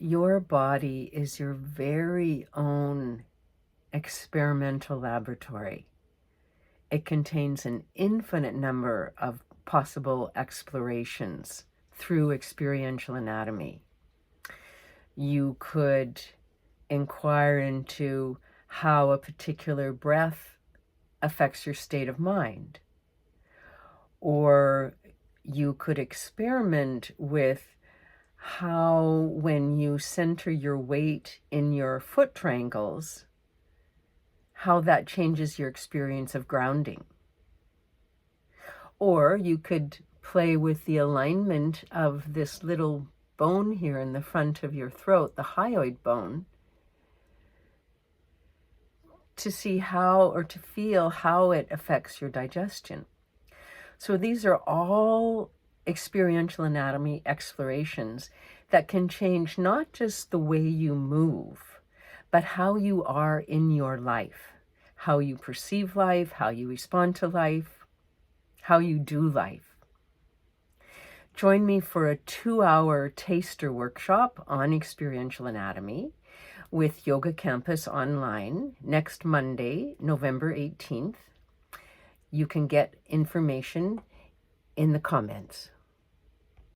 Your body is your very own experimental laboratory. It contains an infinite number of possible explorations through experiential anatomy. You could inquire into how a particular breath affects your state of mind, or you could experiment with how, when you center your weight in your foot triangles, how that changes your experience of grounding. Or you could play with the alignment of this little bone here in the front of your throat, the hyoid bone, to see how, or to feel how it affects your digestion. So these are all experiential anatomy explorations that can change not just the way you move, but how you are in your life, how you perceive life, how you respond to life, how you do life. Join me for a 2-hour taster workshop on experiential anatomy with Yoga Campus online next Monday, November 18th. You can get information in the comments.